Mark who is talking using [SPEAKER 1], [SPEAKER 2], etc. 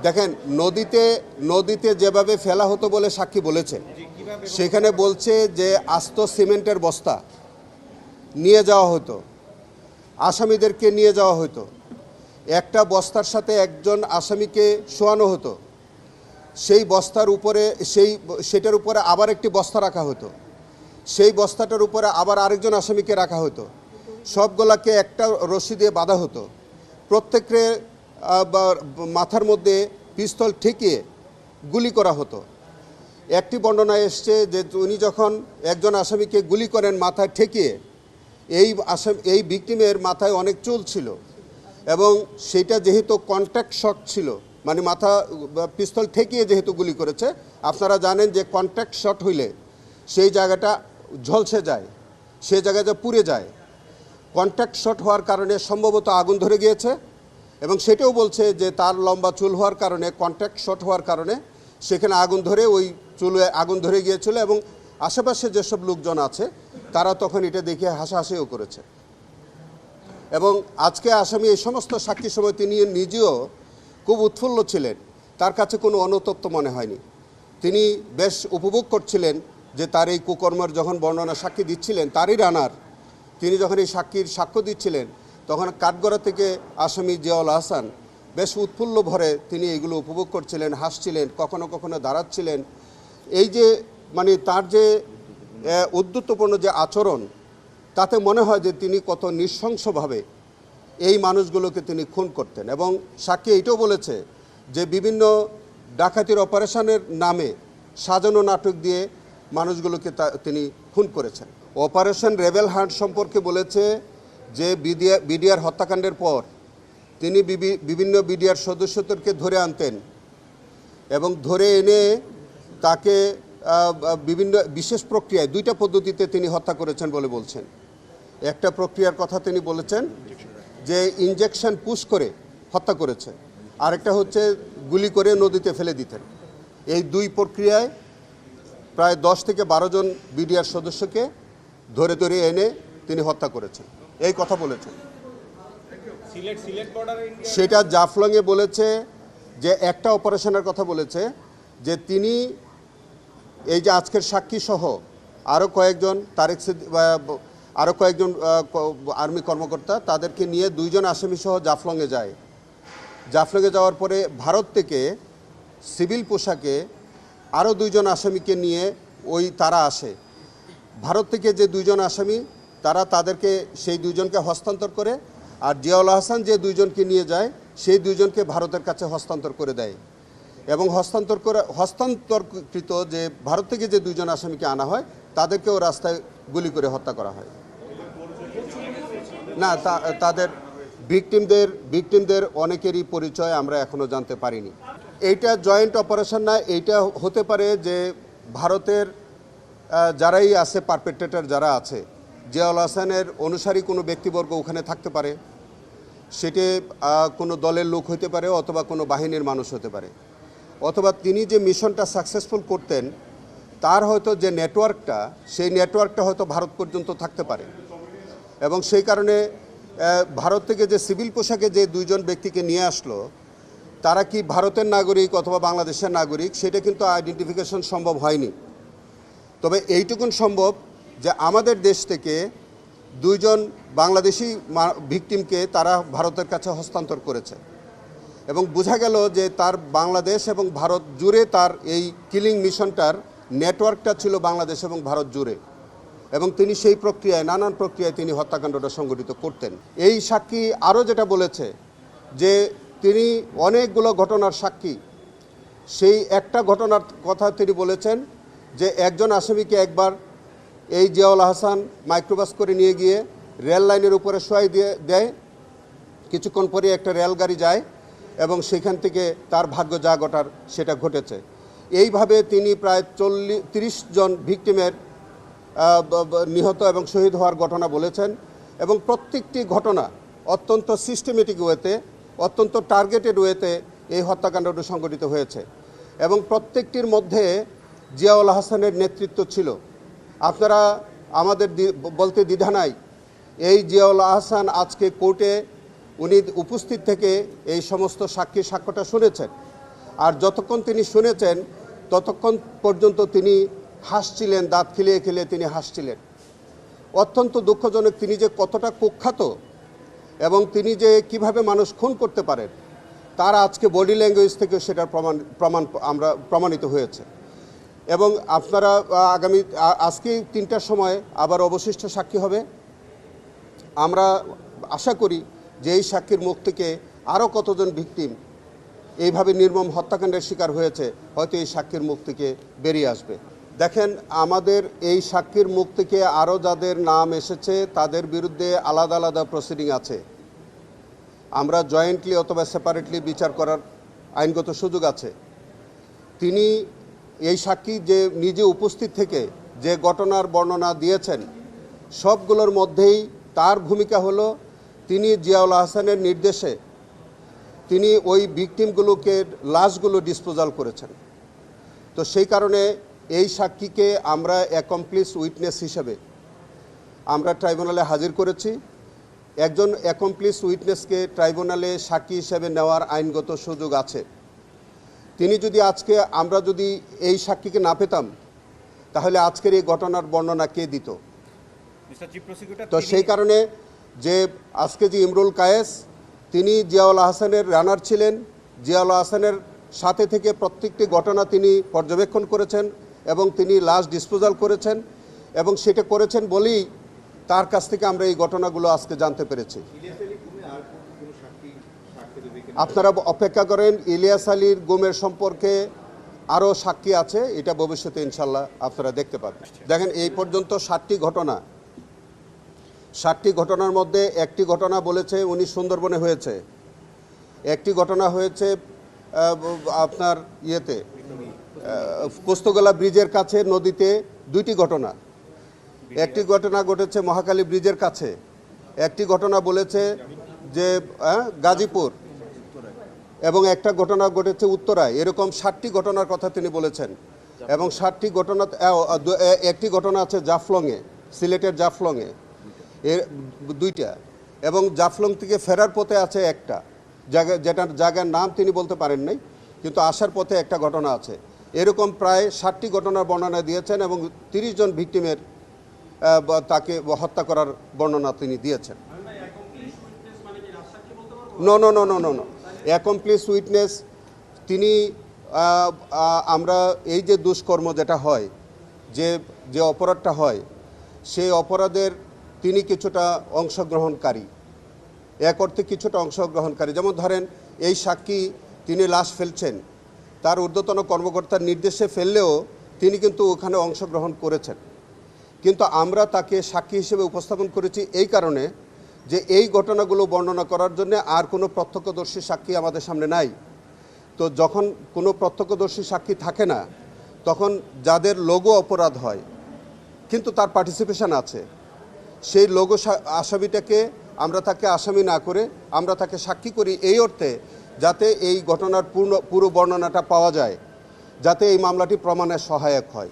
[SPEAKER 1] দেখেন, নদীতে নদীতে যেভাবে ফেলা হতো বলে সাক্ষী বলেছে, সেখানে বলছে যে আস্ত সিমেন্টের বস্তা নিয়ে যাওয়া হতো, আসামিদেরকে নিয়ে যাওয়া হতো, একটা বস্তার সাথে একজন আসামিকে শোয়ানো হতো, সেই বস্তার উপরে সেটার উপরে আবার একটি বস্তা রাখা হতো, সেই বস্তাটার উপরে আবার আরেকজন আসামিকে রাখা হতো, সবগুলাকে একটা রশি দিয়ে বাঁধা হতো, প্রত্যেককে মাথার মধ্যে পিস্তল ঠেকিয়ে গুলি করা হতো। একটি বর্ণনায় এসছে যে উনি যখন একজন আসামিকে গুলি করেন মাথায় ঠেকিয়ে, এই ভিকটিমের মাথায় অনেক চুল ছিল এবং সেটা যেহেতু কন্ট্যাক্ট শট ছিল, মানে মাথা পিস্তল ঠেকিয়ে যেহেতু গুলি করেছে, আপনারা জানেন যে কন্ট্যাক্ট শট হইলে সেই জায়গাটা ঝলসে যায়, সেই জায়গাটা পুড়ে যায়। কন্ট্যাক্ট শট হওয়ার কারণে সম্ভবত আগুন ধরে গিয়েছে এবং সেটাও বলছে যে তার লম্বা চুল হওয়ার কারণে, কন্ট্যাক্ট শট হওয়ার কারণে সেখানে আগুন ধরে, ওই চুলে আগুন ধরে গিয়েছিল এবং আশেপাশে যেসব লোকজন আছে তারা তখন এটা দেখে হাসাহাসিও করেছে। এবং আজকে আসামি এই সমস্ত সাক্ষী সময় তিনি নিজেও খুব উৎফুল্ল ছিলেন, তার কাছে কোনো অনুতপ্ত মনে হয়নি। তিনি বেশ উপভোগ করছিলেন যে তার এই কুকর্মের যখন বর্ণনা সাক্ষী দিচ্ছিলেন, তারই রানার তিনি যখন এই সাক্ষ্য দিচ্ছিলেন, তখন কাঠগড়া থেকে আসামি জিয়াউল আহসান বেশ উৎফুল্ল ভরে তিনি এগুলো উপভোগ করছিলেন, হাসছিলেন, কখনো কখনো দাঁড়াচ্ছিলেন। এই যে মানে তার যে উদ্ধত্তপূর্ণ যে আচরণ, তাতে মনে হয় যে তিনি কত নৃশংসভাবে এই মানুষগুলোকে তিনি খুন করতেন। এবং সাক্ষী এইটাও বলেছে যে বিভিন্ন ডাকাতির অপারেশনের নামে সাজানো নাটক দিয়ে মানুষগুলোকে তিনি খুন করেছেন। অপারেশন রেবেল হান্ট সম্পর্কে বলেছে যে বিডিআর হত্যাকাণ্ডের পর তিনি বিভিন্ন বিডিআর সদস্যদেরকে ধরে আনতেন এবং ধরে এনে তাকে বিভিন্ন বিশেষ প্রক্রিয়ায়, দুইটা পদ্ধতিতে তিনি হত্যা করেছেন বলে বলছেন। একটা প্রক্রিয়ার কথা তিনি বলেছেন যে ইনজেকশন পুশ করে হত্যা করেছে, আরেকটা হচ্ছে গুলি করে নদীতে ফেলে দিতেন। এই দুই প্রক্রিয়ায় প্রায় 10 থেকে 12 জন বিডিআর সদস্যকে ধরে ধরে এনে তিনি হত্যা করেছেন, এই কথা বলেছেন। সেটা জাফলংয়ে বলেছে যে একটা অপারেশনের কথা বলেছে যে তিনি এই যে আজকের সাক্ষী সহ আরও কয়েকজন আরও কয়েকজন আর্মি কর্মকর্তা, তাদেরকে নিয়ে 2 জন আসামি সহ জাফলংয়ে যায়। জাফলংয়ে যাওয়ার পরে ভারত থেকে সিভিল পোশাকে আরও 2 জন আসামিকে নিয়ে তারা আসে। ভারত থেকে যে 2 জন আসামি, তাদেরকে সেই 2 জনকে হস্তান্তর করে, আর জিয়াউল আহসান যে 2 জনকে নিয়ে যায় সেই 2 জনকে ভারতের কাছে হস্তান্তর করে দেয়। এবং হস্তান্তরকৃত যে ভারত থেকে যে 2 জন আসামিকে আনা হয়, তাদেরকেও রাস্তায় গুলি করে হত্যা করা হয়। না, তাদের ভিকটিমদের অনেকেরই পরিচয় আমরা এখনও জানতে পারিনি। এইটা জয়েন্ট অপারেশন না, এইটা হতে পারে যে ভারতের যারাই আছে, পারপেট্রেটর যারা আছে, জিয়াউল আহসানের অনুসারী কোনো ব্যক্তিবর্গ ওখানে থাকতে পারে, সেটি কোনো দলের লোক হতে পারে অথবা কোনো বাহিনীর মানুষ হতে পারে, অথবা তিনি যে মিশনটা সাকসেসফুল করতেন তার হয়তো যে নেটওয়ার্কটা, সেই নেটওয়ার্কটা হয়তো ভারত পর্যন্ত থাকতে পারে। এবং সেই কারণে ভারত থেকে যে সিভিল পোশাকে যে 2 জন ব্যক্তিকে নিয়ে আসলো, তারা কি ভারতের নাগরিক অথবা বাংলাদেশের নাগরিক সেটা কিন্তু আইডেন্টিফিকেশন সম্ভব হয়নি। তবে এইটুকুন সম্ভব যে আমাদের দেশ থেকে 2 জন বাংলাদেশি ভিকটিমকে তারা ভারতের কাছে হস্তান্তর করেছে এবং বোঝা গেল যে তার বাংলাদেশ এবং ভারত জুড়ে তার এই কিলিং মিশনটার নেটওয়ার্কটা ছিল বাংলাদেশ এবং ভারত জুড়ে, এবং তিনি সেই প্রক্রিয়ায়, নানান প্রক্রিয়ায় তিনি হত্যাকাণ্ডটা সংগঠিত করতেন। এই সাক্ষী আরও যেটা বলেছে যে তিনি অনেকগুলো ঘটনার সাক্ষী। সেই একটা ঘটনার কথা তিনি বলেছেন যে একজন আসামিকে একবার এই জিয়াউল আহসান মাইক্রোবাস করে নিয়ে গিয়ে রেল লাইনের উপরে শোয়াই দেয়। কিছুক্ষণ পরে একটা রেলগাড়ি যায় এবং সেখান থেকে তার ভাগ্য যা ঘটার সেটা ঘটেছে। এইভাবে তিনি প্রায় 30 জন ভিকটিমের নিহত এবং শহীদ হওয়ার ঘটনা বলেছেন এবং প্রত্যেকটি ঘটনা অত্যন্ত সিস্টেমেটিক ওয়েতে, অত্যন্ত টার্গেটেড ওয়েতে এই হত্যাকাণ্ডটি সংঘটিত হয়েছে এবং প্রত্যেকটির মধ্যে জিয়াউল আহসানের নেতৃত্ব ছিল। আপনারা আমাদের বলতে দ্বিধা নাই, এই জিয়াউল আহসান আজকে কোর্টে উনি উপস্থিত থেকে এই সমস্ত সাক্ষীর সাক্ষ্যটা শুনেছেন আর যতক্ষণ তিনি শুনেছেন ততক্ষণ পর্যন্ত তিনি হাসছিলেন, দাঁত খিলিয়ে খিলিয়ে তিনি হাসছিলেন। অত্যন্ত দুঃখজনক, তিনি যে কতটা কুখ্যাত এবং তিনি যে কিভাবে মানুষ খুন করতে পারেন তার আজকে বডি ল্যাঙ্গুয়েজ থেকে সেটার প্রমাণিত হয়েছে। এবং আপনারা আজকে 3টার সময় আবার অবশিষ্ট সাক্ষী হবে। আমরা আশা করি যে এই সাক্ষীর মুখ থেকে আরও কতজন ভিকটিম এইভাবে নির্মম হত্যাকাণ্ডের শিকার হয়েছে হয়তো এই সাক্ষীর মুখ থেকে বেরিয়ে আসবে। দেখেন, আমাদের এই সাক্ষীর মুখ থেকে আরও যাদের নাম এসেছে তাদের বিরুদ্ধে আলাদা আলাদা প্রসিডিং আছে। আমরা জয়েন্টলি অথবা সেপারেটলি বিচার করার আইনগত সুযোগ আছে। তিনি এই সাক্ষী যে নিজে উপস্থিত থেকে যে ঘটনার বর্ণনা দিয়েছেন সবগুলোর মধ্যেই তার ভূমিকা হলো তিনি জিয়াউল আহসানের নির্দেশে তিনি ওই ভিকটিমগুলোকে লাশগুলো ডিসপোজাল করেছেন। তো সেই কারণে এই সাক্ষীকে আমরা অ্যাকমপ্লিস উইটনেস হিসেবে আমরা ট্রাইব্যুনালে হাজির করেছি। একজন অ্যাকমপ্লিস উইটনেসকে ট্রাইব্যুনালে সাক্ষী হিসেবে নেওয়ার আইনগত সুযোগ আছে। তিনি যদি আমরা যদি এই সাক্ষীকে না পেতাম তাহলে আজকের এই ঘটনার বর্ণনা কে দিত? তো সেই কারণে যে আজকে যে ইমরুল কায়েস তিনি জিয়াউল আহসানের রানার ছিলেন, জিয়াউল আহসানের সাথে থেকে প্রত্যেকটি ঘটনা তিনি পর্যবেক্ষণ করেছেন এবং তিনি লাশ ডিসপোজাল করেছেন এবং সেটা করেছেন বলেই তার কাছ থেকে আমরা এই ঘটনাগুলো আজকে জানতে পেরেছি। আপনারা অপেক্ষা করেন, ইলিয়াস আলীর গুমের সম্পর্কে আরও সাক্ষী আছে, এটা ভবিষ্যতে ইনশাল্লাহ আপনারা দেখতে পাবেন। দেখেন, এই পর্যন্ত 60টি ঘটনার মধ্যে একটি ঘটনা বলেছে উনি সুন্দরবনে হয়েছে, একটি ঘটনা হয়েছে আপনার পোস্তগোলা ব্রিজের কাছে নদীতে, 2টি ঘটনা, একটি ঘটনা ঘটেছে মহাখালী ব্রিজের কাছে, একটি ঘটনা বলেছে যে গাজীপুর এবং একটা ঘটনা ঘটেছে উত্তরায়। এরকম 60টি ঘটনার কথা তিনি বলেছেন এবং 60টি ঘটনা, একটি ঘটনা আছে জাফলংয়ে, সিলেটের জাফলংয়ে এর 2টা, এবং জাফলং থেকে ফেরার পথে আছে একটা যেটার জায়গার নাম তিনি বলতে পারেন নাই, কিন্তু আসার পথে একটা ঘটনা আছে। এরকম প্রায় 60টি ঘটনার বর্ণনা দিয়েছেন এবং 30 জন ভিকটিমের তাকে হত্যা করার বর্ণনা তিনি দিয়েছেন। নো অ্যাকমপ্লিস উইটনেস তিনি আমরা এই যে দুষ্কর্ম যেটা হয়, যে অপরাধটা হয়, সেই অপরাধের তিনি কিছুটা অংশগ্রহণকারী, এক অর্থে কিছুটা অংশগ্রহণকারী। যেমন ধরেন, এই সাক্ষী তিনি লাশ ফেলছেন, তার ঊর্ধ্বতন কর্মকর্তার নির্দেশে ফেললেও তিনি কিন্তু ওখানে অংশগ্রহণ করেছেন। কিন্তু আমরা তাকে সাক্ষী হিসেবে উপস্থাপন করেছি এই কারণে যে এই ঘটনাগুলো বর্ণনা করার জন্য আর কোনো প্রত্যক্ষদর্শী সাক্ষী আমাদের সামনে নাই। তো যখন কোনো প্রত্যক্ষদর্শী সাক্ষী থাকে না, তখন যাদের লঘু অপরাধ হয় কিন্তু তার পার্টিসিপেশন আছে, সেই লঘু আসামিটাকে আমরা তাকে আসামি না করে আমরা তাকে সাক্ষী করি এই অর্থে যাতে এই ঘটনার পুরো বর্ণনাটা পাওয়া যায়, যাতে এই মামলাটি প্রমাণের সহায়ক হয়।